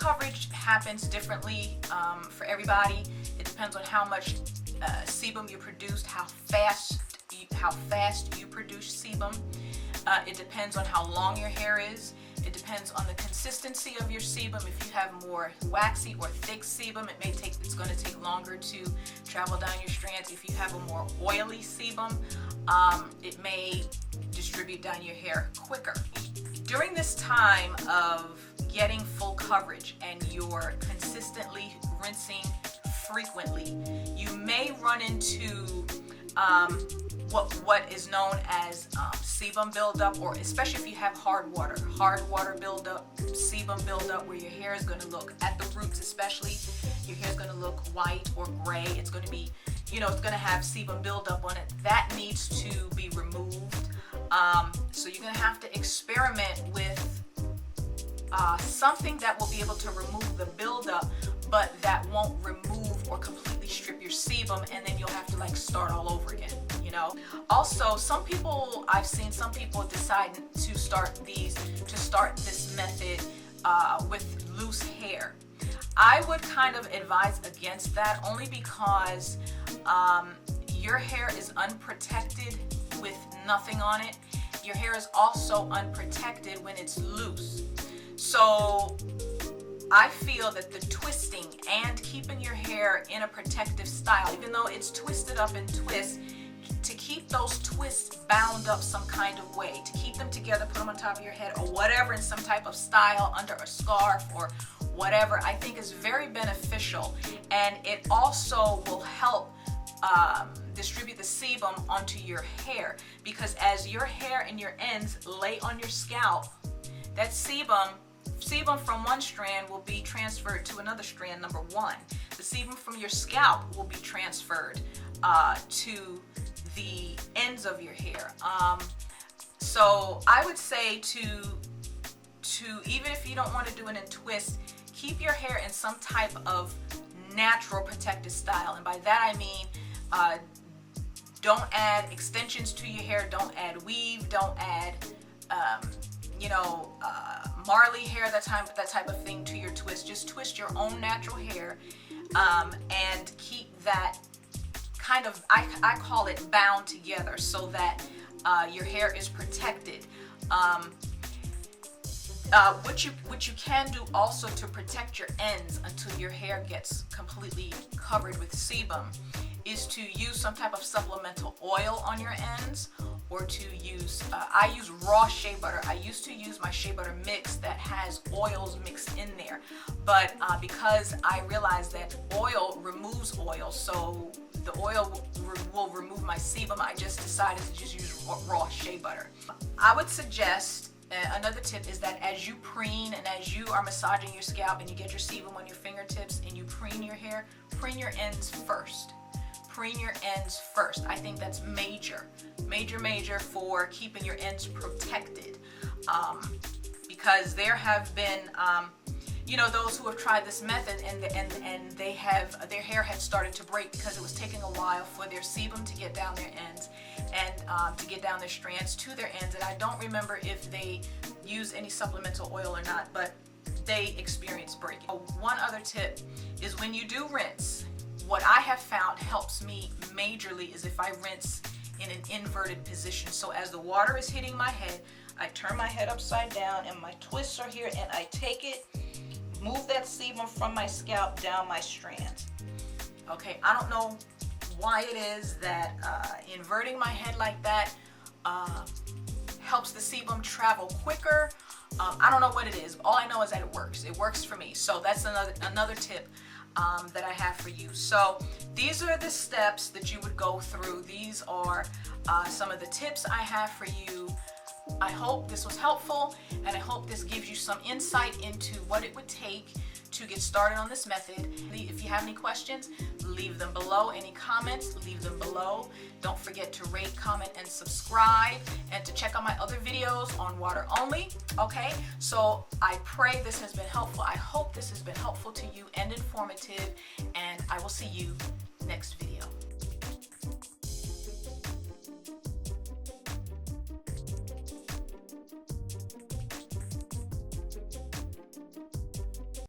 coverage happens differently for everybody. It depends on how much sebum you produced, how fast you produce sebum. It depends on how long your hair is. It depends on the consistency of your sebum. If you have more waxy or thick sebum, it's going to take longer to travel down your strands. If you have a more oily sebum, it may distribute down your hair quicker. During this time of getting full coverage and you're consistently rinsing frequently, you may run into what is known as sebum buildup, or especially if you have hard water buildup, sebum buildup, where your hair is going to look, at the roots especially, your hair is going to look white or gray. It's going to be, it's going to have sebum buildup on it. That needs to be removed. So you're going to have to experiment with something that will be able to remove the buildup, but that won't remove or completely strip your sebum, and then you'll have to like start all over again. Also, I've seen some people decide to start this method with loose hair. I would kind of advise against that, only because your hair is unprotected with nothing on it. Your hair is also unprotected when it's loose. So I feel that the twisting and keeping your hair in a protective style, even though it's twisted up in twists, to keep those twists bound up some kind of way, to keep them together, put them on top of your head or whatever in some type of style, under a scarf or whatever, I think is very beneficial. And it also will help distribute the sebum onto your hair, because as your hair and your ends lay on your scalp, that sebum from one strand will be transferred to another strand, number one. The sebum from your scalp will be transferred to the ends of your hair. So I would say to even if you don't want to do it in twists, keep your hair in some type of natural protective style. And by that I mean don't add extensions to your hair, don't add weave, don't add Marley hair, that type of thing to your twist. Just twist your own natural hair and keep that kind of, I call it bound together, so that your hair is protected. What you can do also to protect your ends until your hair gets completely covered with sebum is to use some type of supplemental oil on your ends, or to use, I use raw shea butter. I used to use my shea butter mix that has oils mixed in there, but because I realized that oil removes oil, so the oil will remove my sebum, I just decided to just use raw shea butter. I would suggest, another tip is that as you preen and as you are massaging your scalp and you get your sebum on your fingertips and you preen your hair, preen your ends first. Preen your ends first. I think that's major for keeping your ends protected, because there have been those who have tried this method and their hair had started to break because it was taking a while for their sebum to get down their ends and to get down their strands to their ends. And I don't remember if they use any supplemental oil or not, but they experienced breaking. One other tip is, when you do rinse, what I have found helps me majorly is if I rinse in an inverted position. So as the water is hitting my head, I turn my head upside down and my twists are here, and I take it, move that sebum from my scalp down my strands. Okay, I don't know why it is that inverting my head like that helps the sebum travel quicker. I don't know what it is. All I know is that it works. It works for me. So that's another tip that I have for you. So these are the steps that you would go through. These are some of the tips I have for you. I hope this was helpful, and I hope this gives you some insight into what it would take to get started on this method. If you have any questions, leave them below. Any comments, leave them below. Don't forget to rate, comment, and subscribe, and to check out my other videos on water only. Okay, so I pray this has been helpful. I hope this has been helpful to you and informative, and I will see you next video.